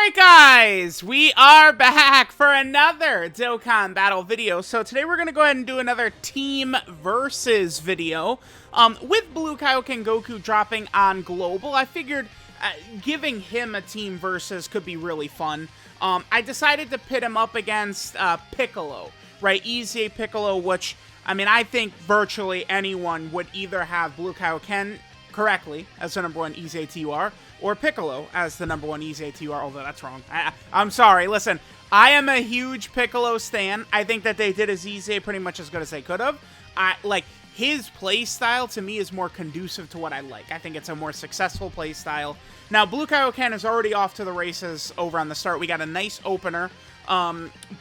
Alright guys, we are back for another Dokkan battle video. So today we're going to go ahead and do another team versus video. With Blue Kaioken Goku dropping on Global, I figured giving him a team versus could be really fun. I decided to pit him up against Piccolo, right? EZA Piccolo, which, I mean, I think virtually anyone would either have Blue Kaioken correctly as the number one EZA TUR, or Piccolo as the number one EZA TUR, although that's wrong. I'm sorry, listen, I am a huge Piccolo stan. I think that they did his EZA pretty much as good as they could have. Like, his playstyle to me is more conducive to what I like. I think it's a more successful playstyle. Now, Blue Kaioken is already off to the races over on the start. We got a nice opener.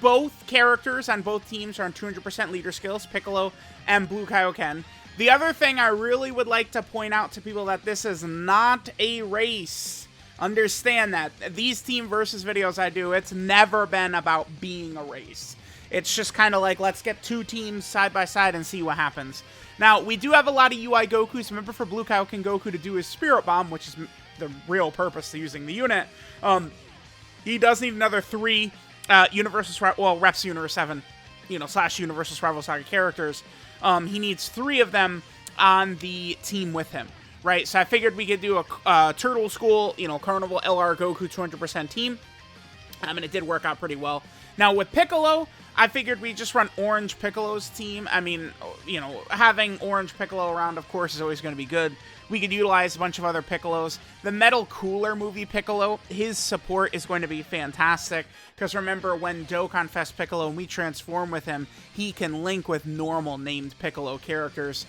Both characters on both teams are on 200% leader skills, Piccolo and Blue Kaioken. The other thing I really would like to point out to people that this is not a race. Understand that. These team versus videos I do, it's never been about being a race. It's just kind of like, let's get two teams side by side and see what happens. Now, we do have a lot of UI Gokus. Remember, for Blue Kaioken Goku to do his Spirit Bomb, which is the real purpose to using the unit, he does need another 3 Reps Universe 7, / Universal Survival Saga characters. He needs 3 of them on the team with him, right? So I figured we could do a Turtle School, Carnival LR Goku 200% team. And it did work out pretty well. Now with Piccolo, I figured we'd just run Orange Piccolo's team. I mean, having Orange Piccolo around, of course, is always going to be good. We could utilize a bunch of other Piccolos. The Metal Cooler movie Piccolo, his support is going to be fantastic. Because remember, when Dokkan Fest Piccolo and we transform with him, he can link with normal named Piccolo characters.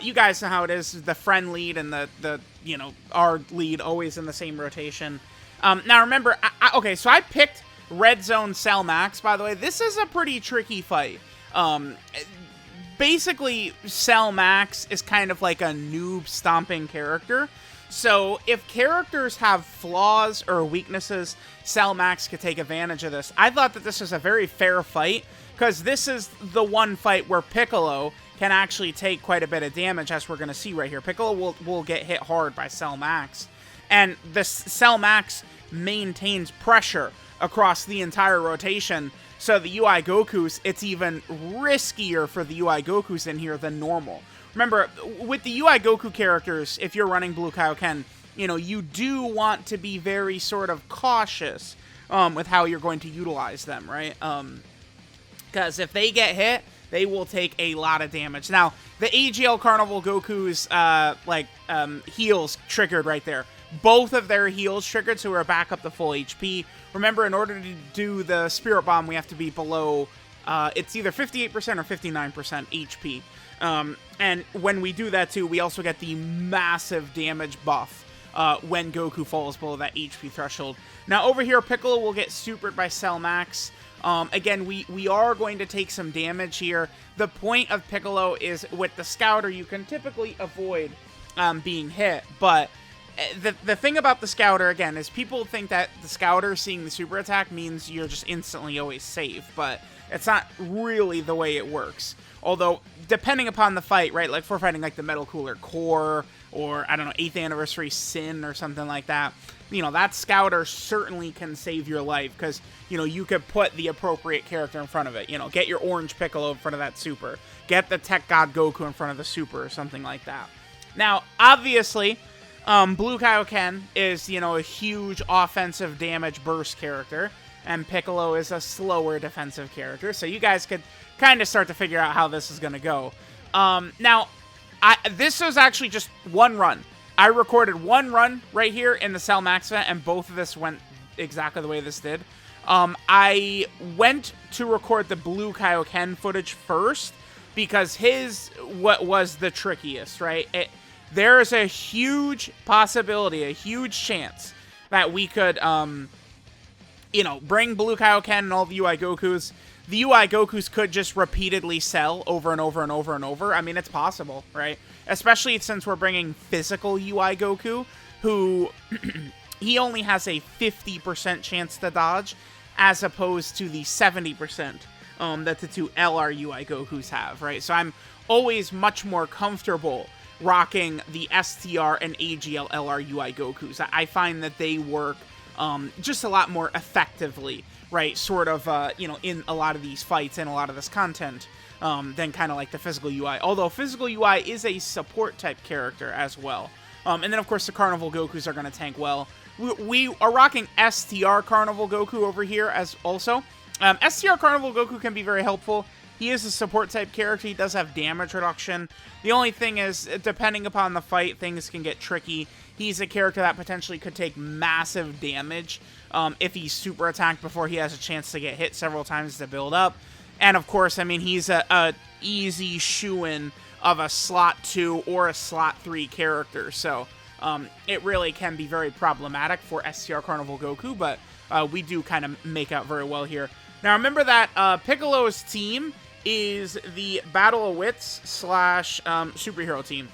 You guys know how it is. The friend lead and our lead always in the same rotation. Now remember, okay, so I picked Red Zone Cell Max, by the way. This is a pretty tricky fight. Basically, Cell Max is kind of like a noob stomping character. So if characters have flaws or weaknesses, Cell Max could take advantage of this. I thought that this was a very fair fight, because this is the one fight where Piccolo can actually take quite a bit of damage, as we're going to see right here. Piccolo will get hit hard by Cell Max. And this Cell Max maintains pressure across the entire rotation. So the UI Gokus, it's even riskier for the UI Gokus in here than normal. Remember, with the UI Goku characters, if you're running Blue Kaioken, you do want to be very sort of cautious with how you're going to utilize them, right? Because if they get hit, they will take a lot of damage. Now, the AGL Carnival Goku's heals triggered right there. Both of their heals triggered, so we're back up to full HP. Remember, in order to do the Spirit Bomb, we have to be below, it's either 58% or 59% HP. And when we do that too, we also get the massive damage buff when Goku falls below that HP threshold. Now over here, Piccolo will get supered by Cell Max. Again, we are going to take some damage here. The point of Piccolo is with the Scouter, you can typically avoid being hit, but the thing about the Scouter, again, is people think that the Scouter seeing the super attack means you're just instantly always safe, but it's not really the way it works. Although, depending upon the fight, right, like if we're fighting like the Metal Cooler Core, or, I don't know, 8th Anniversary Sin or something like that, that Scouter certainly can save your life, because, you could put the appropriate character in front of it. Get your Orange Piccolo in front of that super. Get the Tech God Goku in front of the super, or something like that. Now, obviously, Blue Kaioken is, a huge offensive damage burst character, and Piccolo is a slower defensive character, so you guys could kind of start to figure out how this is going to go. Now, this was actually just one run. I recorded one run right here in the Cell Max event, and both of this went exactly the way this did. I went to record the Blue Kaioken footage first, because what was the trickiest, right? There is a huge possibility, a huge chance that we could, bring Blue Kaioken and all the UI Gokus. The UI Gokus could just repeatedly sell over and over and over and over. I mean, it's possible, right? Especially since we're bringing physical UI Goku, who he only has a 50% chance to dodge, as opposed to the 70% that the 2 LR UI Gokus have, right? So I'm always much more comfortable rocking the STR and AGL LR UI Gokus. I find that they work just a lot more effectively, right? Sort of, you know, in a lot of these fights and a lot of this content than kind of like the physical UI. Although physical UI is a support type character as well. And then, of course, the Carnival Gokus are going to tank well. We are rocking STR Carnival Goku over here as also. STR Carnival Goku can be very helpful. He is a support type character. He does have damage reduction. The only thing is, depending upon the fight, things can get tricky. He's a character that potentially could take massive damage if he's super attacked before he has a chance to get hit several times to build up. And of course, I mean, he's a easy shoo-in of a slot 2 or a slot 3 character. So it really can be very problematic for STR Carnival Goku, but we do kind of make out very well here. Now remember that Piccolo's team is the Battle of Wits / superhero team.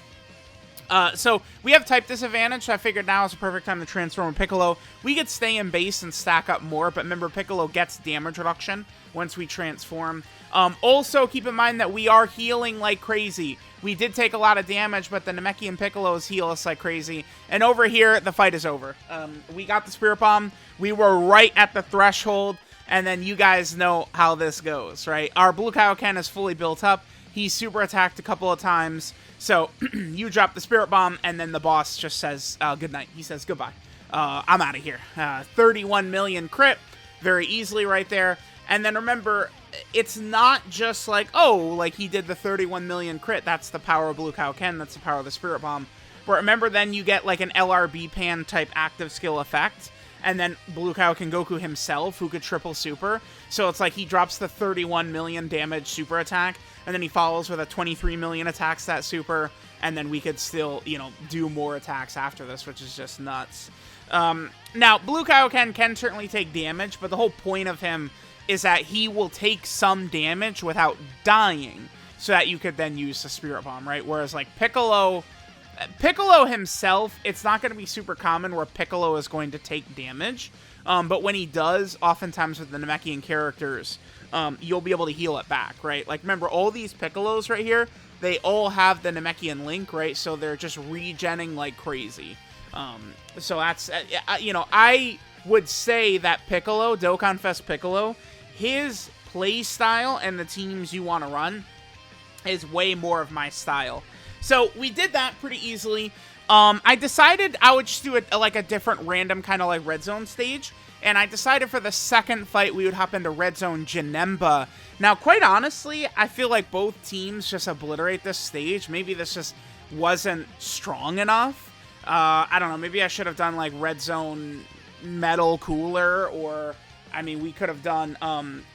So we have type disadvantage, so I figured now is the perfect time to transform Piccolo. We could stay in base and stack up more, but remember Piccolo gets damage reduction once we transform. Also, keep in mind that we are healing like crazy. We did take a lot of damage, but the Namekian Piccolos heal us like crazy. And over here, the fight is over. We got the Spirit Bomb. We were right at the threshold. And then you guys know how this goes, right? Our Blue Kaioken is fully built up. He's super attacked a couple of times. So you drop the Spirit Bomb, and then the boss just says goodnight. He says goodbye. I'm out of here. 31 million crit. Very easily right there. And then remember, it's not just like, oh, like he did the 31 million crit. That's the power of Blue Kaioken. That's the power of the Spirit Bomb. But remember, then you get like an LRB Pan type active skill effect. And then Blue Kaioken Goku himself, who could triple super. So it's like he drops the 31 million damage super attack, and then he follows with a 23 million attacks that super, and then we could still, you know, do more attacks after this, which is just nuts. Now, Blue Kaioken can certainly take damage, but the whole point of him is that he will take some damage without dying, so that you could then use the Spirit Bomb, right? Whereas, like, Piccolo himself, it's not going to be super common where Piccolo is going to take damage. But when he does, oftentimes with the Namekian characters, you'll be able to heal it back, right? Like, remember, all these Piccolos right here, they all have the Namekian link, right? So they're just regenning like crazy. So that's, you know, I would say that Piccolo, Dokkan Fest Piccolo, his play style and the teams you want to run is way more of my style. So we did that pretty easily. I decided I would just do like a different random kind of like red zone stage. And I decided for the second fight, we would hop into red zone Janemba. Now, quite honestly, I feel like both teams just obliterate this stage. Maybe this just wasn't strong enough. I don't know. Maybe I should have done like red zone metal cooler, or I mean, we could have done,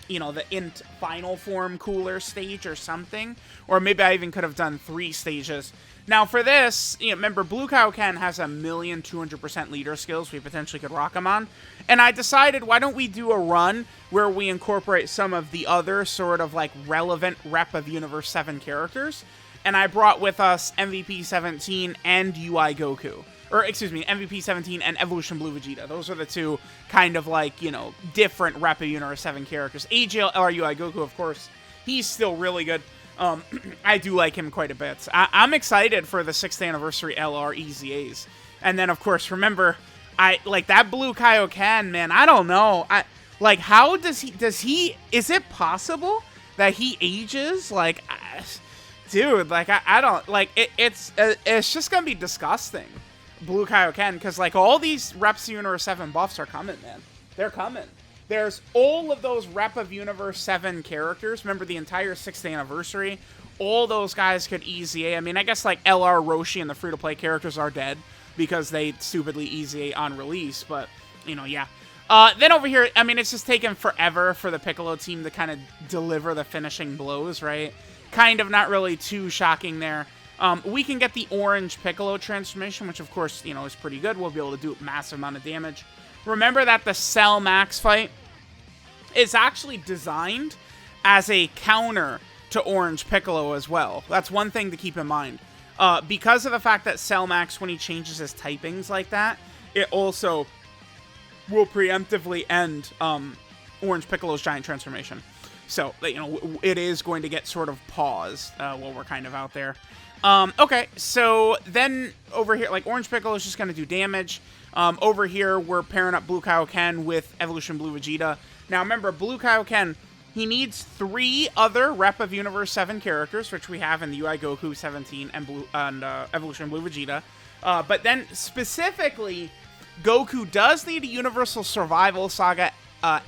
you know, the int final form cooler stage or something. Or maybe I even could have done 3 stages. Now, for this, you know, remember, Blue Kaioken has 1,200% leader skills we potentially could rock him on. And I decided, why don't we do a run where we incorporate some of the other sort of, like, relevant Rep of Universe 7 characters. And I brought with us MVP 17 and UI Goku. Or, excuse me, MVP 17 and Evolution Blue Vegeta. Those are the two kind of, like, you know, different Rep of Universe 7 characters. AGL LRUI Goku, of course, he's still really good. I do like him quite a bit. I'm excited for the 6th anniversary LR EZAs. And then, of course, remember, like, that Blue Kaioken, man, I don't know. Like, how does he, is it possible that he ages? Like, dude, like, I don't, like, it's just gonna be disgusting. Blue Kaioken, because, like, all these Reps Universe 7 buffs are coming, man. They're coming. There's all of those Rep of Universe 7 characters. Remember, the entire 6th anniversary. All those guys could EZA. I mean, I guess, like, LR, Roshi, and the free-to-play characters are dead because they stupidly EZA on release. But, you know, yeah. Then over here, I mean, it's just taken forever for the Piccolo team to kind of deliver the finishing blows, right? Kind of not really too shocking there. We can get the orange Piccolo transformation, which, of course, you know, is pretty good. We'll be able to do a massive amount of damage. Remember that the Cell Max fight is actually designed as a counter to Orange Piccolo as well. That's one thing to keep in mind. Because of the fact that Cell Max, when he changes his typings like that, it also will preemptively end Orange Piccolo's giant transformation. So, you know, it is going to get sort of paused while we're kind of out there. Okay, so then over here, like, Orange Piccolo is just going to do damage. Over here, we're pairing up Blue Kaioken with Evolution Blue Vegeta. Now, remember, Blue Kaioken, he needs 3 other Rep of Universe 7 characters, which we have in the UI Goku 17 and Evolution Blue Vegeta. But then, specifically, Goku does need a Universal Survival Saga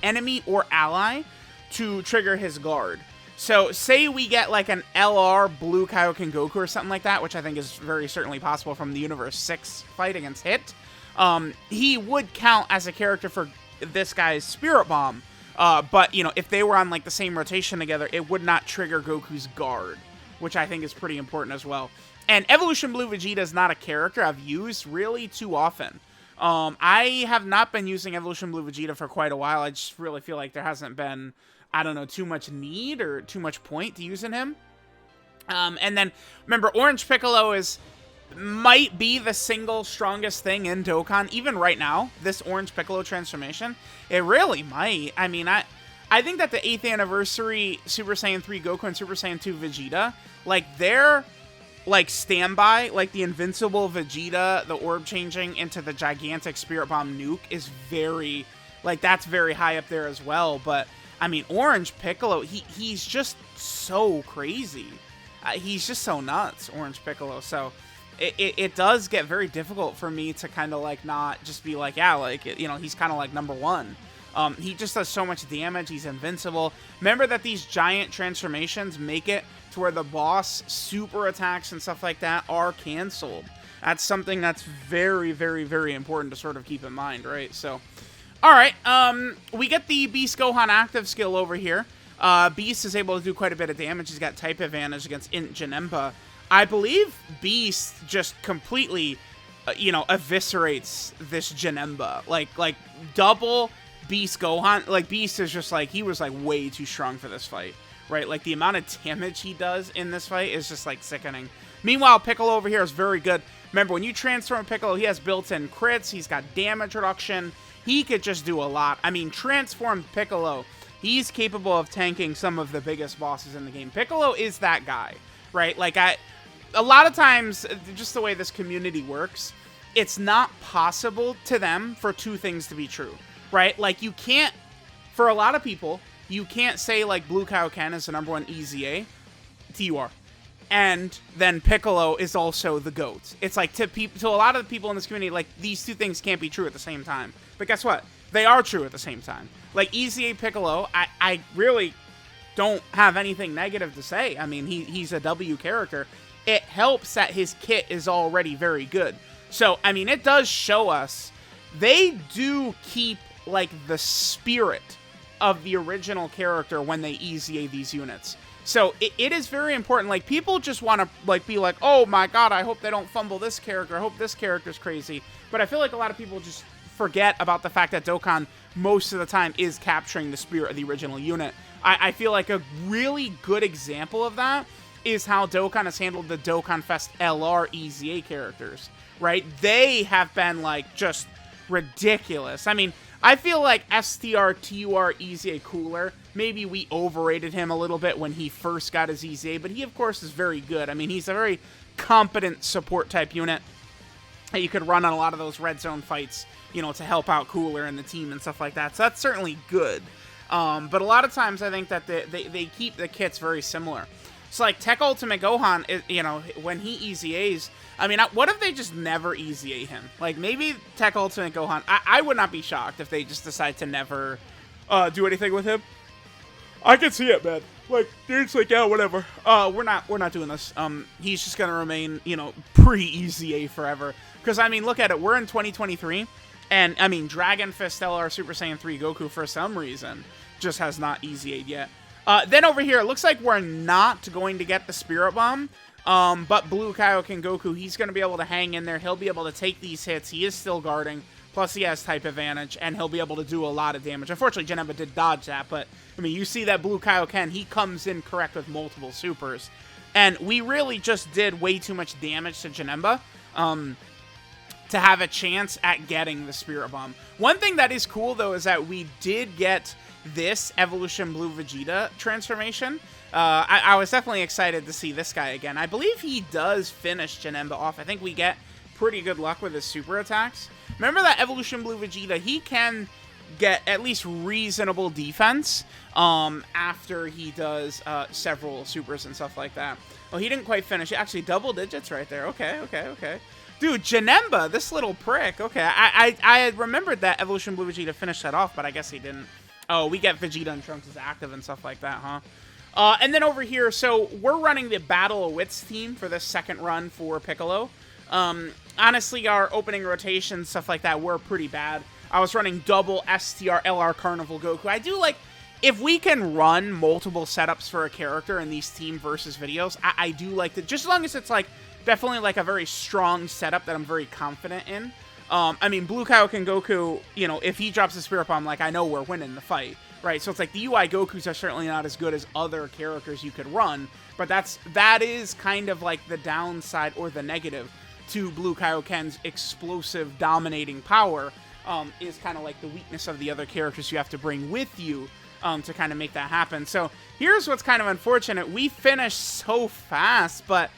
enemy or ally to trigger his guard. So, say we get like an LR Blue Kaioken Goku or something like that, which I think is very certainly possible from the Universe 6 fight against Hit. He would count as a character for this guy's Spirit Bomb. But, you know, if they were on like the same rotation together, it would not trigger Goku's guard, which I think is pretty important as well. And Evolution Blue Vegeta is not a character I've used really too often. I have not been using Evolution Blue Vegeta for quite a while. I just really feel like there hasn't been, I don't know, too much need or too much point to using him. And then, remember, Orange Piccolo might be the single strongest thing in Dokkan, even right now, this Orange Piccolo transformation. It really might. I mean, I think that the 8th anniversary Super Saiyan 3 Goku and Super Saiyan 2 Vegeta, like, their, like, standby, like, the invincible Vegeta, the orb changing into the gigantic Spirit Bomb nuke is very, like, that's very high up there as well. But, I mean, Orange Piccolo, he's just so crazy. He's just so nuts, Orange Piccolo. So it does get very difficult for me to kind of like not just be like, yeah, like, you know, he's kind of like number 1. He just does so much damage. He's invincible. Remember that these giant transformations make it to where the boss super attacks and stuff like that are canceled. That's something that's very, very, very important to sort of keep in mind, right? So, all right, we get the Beast Gohan active skill over here. Beast is able to do quite a bit of damage. He's got type advantage against Int Janemba. I believe Beast just completely, you know, eviscerates this Janemba. Like double Beast Gohan. Like, Beast is just like, he was like way too strong for this fight, right? Like, the amount of damage he does in this fight is just like sickening. Meanwhile, Piccolo over here is very good. Remember, when you transform Piccolo, he has built-in crits. He's got damage reduction. He could just do a lot. I mean, transformed Piccolo, he's capable of tanking some of the biggest bosses in the game. Piccolo is that guy, right? Like, a lot of times, just the way this community works, it's not possible to them for 2 things to be true, right? Like, you can't, for a lot of people, you can't say, like, Blue Kaioken is the number 1 EZA, TUR, and then Piccolo is also the GOAT. It's like, to a lot of the people in this community, like, these 2 things can't be true at the same time. But guess what? They are true at the same time. Like, EZA Piccolo, I really don't have anything negative to say. I mean, he's a W character. It helps that his kit is already very good. So, I mean, it does show us they do keep, like, the spirit of the original character when they EZA these units. So, it is very important. Like, people just want to, like, be like, oh my god, I hope they don't fumble this character. I hope this character's crazy. But I feel like a lot of people just forget about the fact that Dokkan, most of the time, is capturing the spirit of the original unit. I feel like a really good example of that is how Dokkan has handled the Dokkan Fest LR EZA characters, right? They have been, like, just ridiculous. I mean, I feel like STR TUR EZA Cooler, maybe we overrated him a little bit when he first got his EZA, but he, of course, is very good. I mean, he's a very competent support-type unit that you could run on a lot of those red zone fights, you know, to help out Cooler and the team and stuff like that. So that's certainly good. But a lot of times I think that they keep the kits very similar. So, like, Tech Ultimate Gohan, you know, when he EZAs, I mean, what if they just never EZA him? Like, maybe Tech Ultimate Gohan, I would not be shocked if they just decide to never do anything with him. I can see it, man. Like, dude's like, yeah, whatever. We're not doing this. He's just gonna remain, you know, pre-EZA forever. Because, I mean, look at it. We're in 2023, and, I mean, Dragon Fist LR Super Saiyan 3 Goku, for some reason, just has not EZA'd yet. Then over here, it looks like we're not going to get the Spirit Bomb, but Blue Kaioken Goku, he's going to be able to hang in there. He'll be able to take these hits. He is still guarding, plus he has type advantage, and he'll be able to do a lot of damage. Unfortunately, Janemba did dodge that, but, I mean, you see that Blue Kaioken, he comes in correct with multiple supers, and we really just did way too much damage to Janemba, to have a chance at getting the Spirit Bomb. One thing that is cool, though, is that we did get this Evolution Blue Vegeta transformation. I was definitely excited to see this guy again. I believe he does finish Janemba off. I think we get pretty good luck with his super attacks. remember that Evolution Blue Vegeta, he can get at least reasonable defense after he does several supers and stuff like that. Oh, he didn't quite finish. Actually, double digits right there. Okay. Dude, Janemba, this little prick. Okay, I had remembered that Evolution Blue Vegeta finished that off, but I guess he didn't. Oh, we get Vegeta and Trunks as active and stuff like that, huh? And then over here, so we're running the Battle of Wits team for this second run for Piccolo. Honestly, our opening rotations, stuff like that, were pretty bad. I was running double STR LR Carnival Goku. I do like, if we can run multiple setups for a character in these team versus videos, I do like that, just as long as it's like, definitely like a very strong setup that I'm very confident in. I mean, Blue Kaioken Goku, you know, if he drops a Spirit Bomb, like, I know we're winning the fight, right? So it's like the UI Gokus are certainly not as good as other characters you could run, but that is kind of like the downside or the negative to Blue Kaioken's explosive, dominating power, is kind of like the weakness of the other characters you have to bring with you to kind of make that happen. So here's what's kind of unfortunate. We finished so fast, but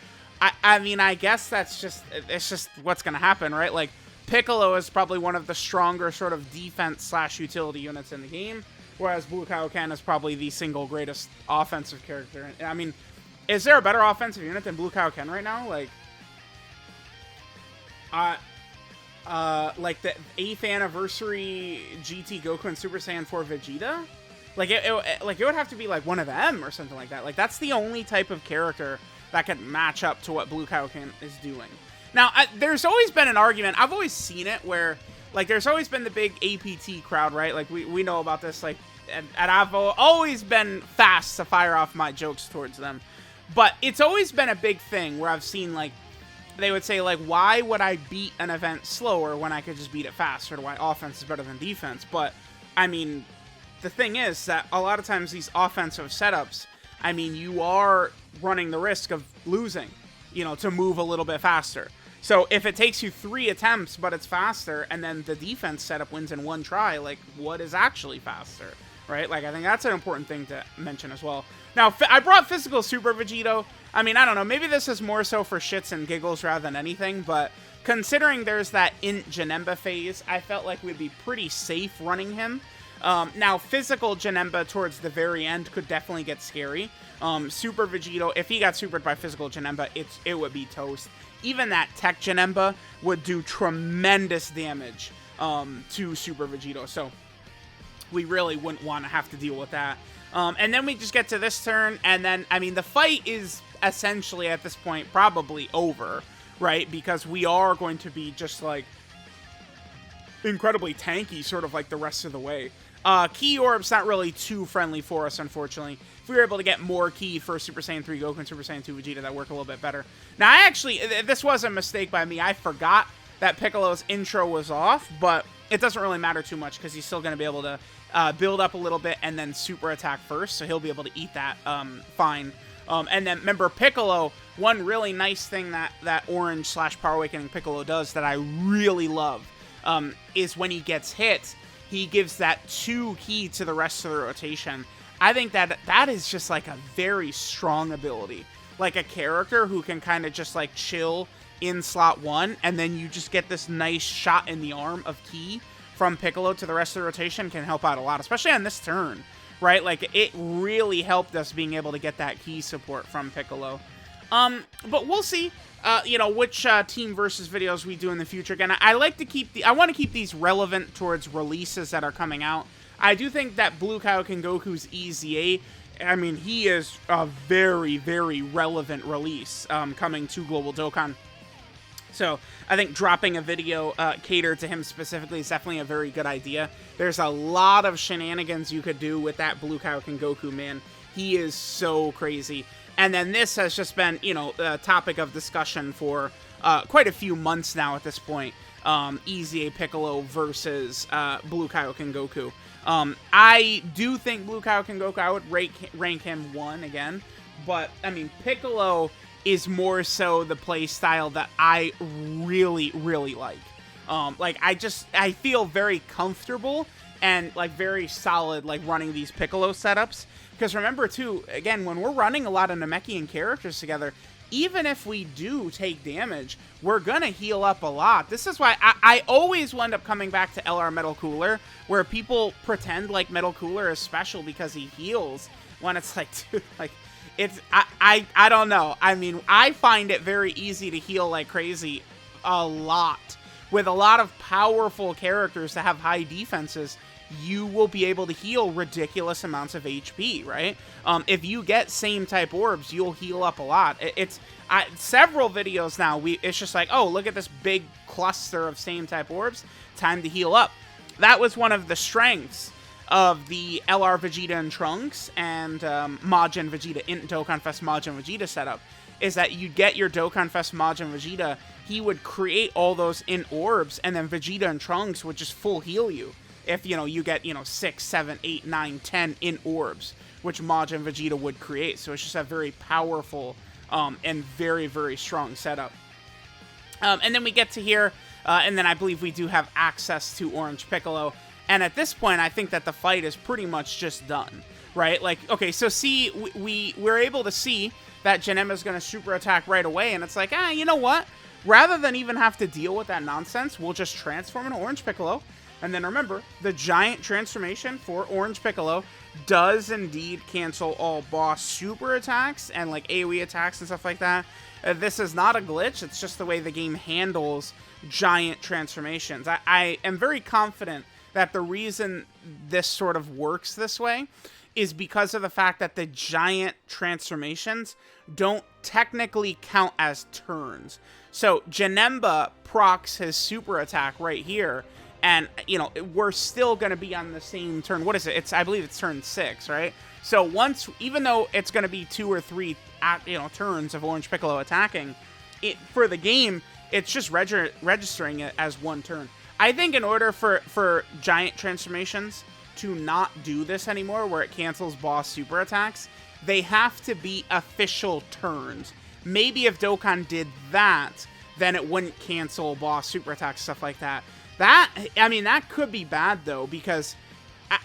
I mean, I guess it's just what's going to happen, right? Like, Piccolo is probably one of the stronger sort of defense/utility units in the game, whereas Blue Kaioken is probably the single greatest offensive character. I mean, is there a better offensive unit than Blue Kaioken right now? Like the 8th anniversary GT Goku and Super Saiyan 4 Vegeta? Like, it would have to be like one of them or something like that. Like, that's the only type of character that could match up to what Blue Kaioken is doing. Now, there's always been an argument, I've always seen it, where, like, there's always been the big APT crowd, right? Like, we know about this, like, and I've always been fast to fire off my jokes towards them. But it's always been a big thing where I've seen, like, they would say, like, why would I beat an event slower when I could just beat it faster? Why offense is better than defense? But, I mean, the thing is that a lot of times these offensive setups, I mean, you are running the risk of losing, you know, to move a little bit faster. So if it takes you 3 attempts, but it's faster, and then the defense setup wins in 1 try, like, what is actually faster, right? Like, I think that's an important thing to mention as well. Now, I brought Physical Super Vegito. I mean, I don't know, maybe this is more so for shits and giggles rather than anything, but considering there's that Int Janemba phase, I felt like we'd be pretty safe running him. Now, Physical Janemba towards the very end could definitely get scary. Super Vegito, if he got supered by Physical Janemba, it would be toast. Even that Tech Janemba would do tremendous damage to Super Vegito, so we really wouldn't want to have to deal with that. And then we just get to this turn, and then, I mean, the fight is essentially, at this point, probably over, right? Because we are going to be just, like, incredibly tanky, sort of like the rest of the way. Key Orb's not really too friendly for us, unfortunately. If we were able to get more Key for Super Saiyan 3 Goku and Super Saiyan 2 Vegeta, that work a little bit better. Now, I actually, this was a mistake by me. I forgot that Piccolo's intro was off, but it doesn't really matter too much because he's still going to be able to build up a little bit and then super attack first, so he'll be able to eat that fine. And then, remember, Piccolo, one really nice thing that Orange/Power Awakening Piccolo does that I really love is when he gets hit, he gives that 2 Key to the rest of the rotation. I think that is just like a very strong ability. Like a character who can kind of just like chill in slot 1, and then you just get this nice shot in the arm of Key from Piccolo to the rest of the rotation can help out a lot, especially on this turn, right? Like, it really helped us being able to get that Key support from Piccolo. But we'll see, you know, which team versus videos we do in the future. Again, I like to keep I want to keep these relevant towards releases that are coming out. I do think that Blue Kaioken Goku's EZA, I mean, he is a very, very relevant release coming to Global Dokkan. So I think dropping a video catered to him specifically is definitely a very good idea. There's a lot of shenanigans you could do with that Blue Kaioken Goku, man. He is so crazy. And then this has just been, you know, a topic of discussion for quite a few months now at this point. EZA Piccolo versus Blue Kaioken Goku. I do think Blue Kaioken Goku, I would rank him 1 again. But, I mean, Piccolo is more so the play style that I really, really like. Like, I feel very comfortable and, like, very solid, like, running these Piccolo setups. Because remember, too, again, when we're running a lot of Namekian characters together, even if we do take damage, we're gonna heal up a lot. This is why I always wind up coming back to LR Metal Cooler, where people pretend like Metal Cooler is special because he heals, when it's like, dude, like, it's, I don't know. I mean, I find it very easy to heal like crazy a lot. With a lot of powerful characters that have high defenses, you will be able to heal ridiculous amounts of HP, right? If you get same type orbs, you'll heal up a lot. It's several videos now, it's just like, oh, look at this big cluster of same type orbs, time to heal up. That was one of the strengths of the LR Vegeta and Trunks and Majin Vegeta in Dokkan Fest Majin Vegeta setup, is that you get your Dokkan Fest Majin Vegeta, he would create all those in orbs, and then Vegeta and Trunks would just full heal you. If, you know, you get, 6, 7, 8, 9, 10 in orbs, which Majin Vegeta would create. So it's just a very powerful and very, very strong setup. And then we get to here, and then I believe we do have access to Orange Piccolo. And at this point, I think that the fight is pretty much just done, right? Like, okay, so see, we're able to see that Janemba's going to super attack right away, and it's like, you know what? Rather than even have to deal with that nonsense, we'll just transform into Orange Piccolo. And then remember, the giant transformation for Orange Piccolo does indeed cancel all boss super attacks and like AoE attacks and stuff like that. This is not a glitch, it's just the way the game handles giant transformations. I am very confident that the reason this sort of works this way is because of the fact that the giant transformations don't technically count as turns. So Janemba procs his super attack right here, and, we're still going to be on the same turn. What is it? I believe it's turn 6, right? So once, even though it's going to be 2 or 3, turns of Orange Piccolo attacking, for the game, it's just registering it as one turn. I think in order for giant transformations to not do this anymore, where it cancels boss super attacks, they have to be official turns. Maybe if Dokkan did that, then it wouldn't cancel boss super attacks, stuff like that. That could be bad, though, because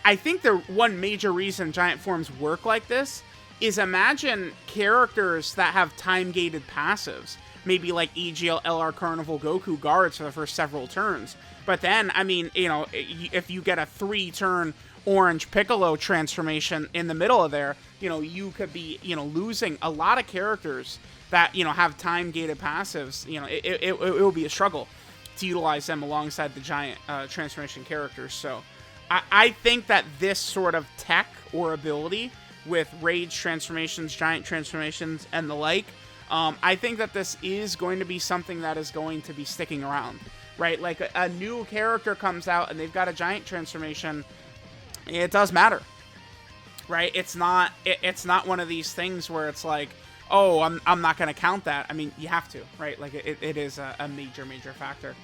I think the one major reason giant forms work like this is, imagine characters that have time-gated passives. Maybe like EGL, LR, Carnival, Goku guards for the first several turns. But then, if you get a 3-turn Orange Piccolo transformation in the middle of there, you could be, losing a lot of characters that, have time-gated passives. It will be a struggle to utilize them alongside the giant transformation characters. So I think that this sort of tech or ability with rage transformations, giant transformations, and the like, I think that this is going to be something that is going to be sticking around, right? Like a new character comes out and they've got a giant transformation, it does matter, right? It's not one of these things where it's like, oh, I'm not going to count that. I mean, you have to, right? Like it is a major factor.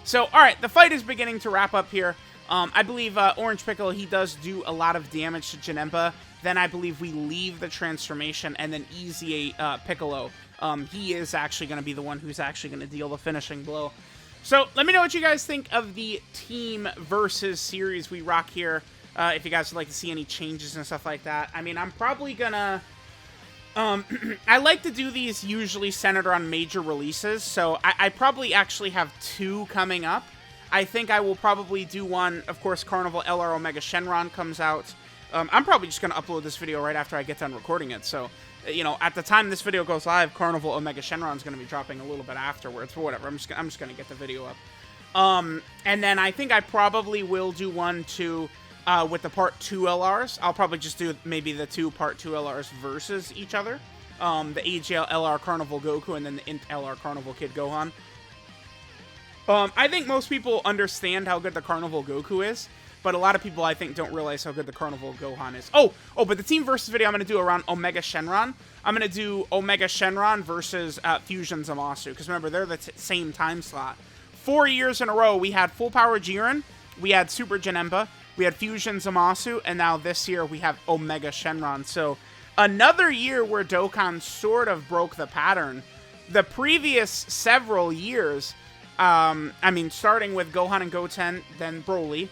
So, all right, the fight is beginning to wrap up here. I believe Orange Piccolo, he does do a lot of damage to Janemba. Then I believe we leave the transformation, and then EZA Piccolo, he is actually going to be the one who's actually going to deal the finishing blow. So let me know what you guys think of the team versus series we rock here. If you guys would like to see any changes and stuff like that. I mean, I'm probably going to... I like to do these usually centered on major releases, so I probably actually have 2 coming up. I think I will probably do one, of course, Carnival LR Omega Shenron comes out. I'm probably just going to upload this video right after I get done recording it, so, at the time this video goes live, Carnival Omega Shenron is going to be dropping a little bit afterwards, but whatever, I'm just going to get the video up. And then I think I probably will do one, too, with the Part 2 LRs. I'll probably just do maybe the 2 Part 2 LRs versus each other. The AGL LR Carnival Goku and then the Int LR Carnival Kid Gohan. I think most people understand how good the Carnival Goku is, but a lot of people, I think, don't realize how good the Carnival Gohan is. Oh, but the team versus video I'm going to do around Omega Shenron. I'm going to do Omega Shenron versus Fusion Zamasu, because remember, they're the same time slot. 4 years in a row, we had Full Power Jiren, we had Super Janemba, we had Fusion Zamasu, and now this year we have Omega Shenron. So another year where Dokkan sort of broke the pattern. The previous several years, starting with Gohan and Goten, then Broly,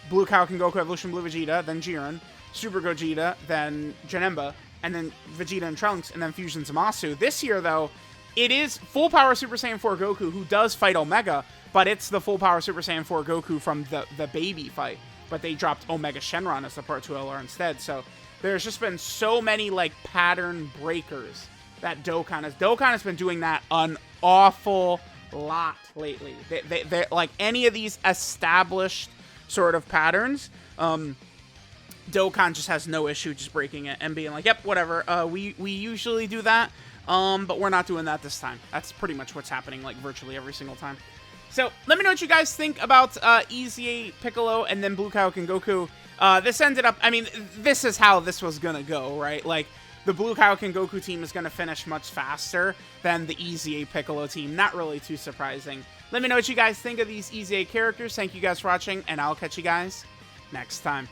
Blue KAIOKEN GOKU Evolution Blue Vegeta, then Jiren, Super Gogeta, then Janemba, and then Vegeta and Trunks, and then Fusion Zamasu. This year, though, it is full power Super Saiyan 4 Goku who does fight Omega, but it's the full power Super Saiyan 4 Goku from the baby fight. But they dropped Omega Shenron as the Part 2 LR instead. So there's just been so many like pattern breakers that Dokkan has been doing that an awful lot lately. They like any of these established sort of patterns, Dokkan just has no issue just breaking it and being like, yep, whatever. We usually do that, but we're not doing that this time. That's pretty much what's happening like virtually every single time. So let me know what you guys think about EZA Piccolo and then Blue Kaioken Goku. This ended up, I mean, this is how this was gonna go, right? Like, the Blue Kaioken Goku team is gonna finish much faster than the EZA Piccolo team. Not really too surprising. Let me know what you guys think of these EZA characters. Thank you guys for watching, and I'll catch you guys next time.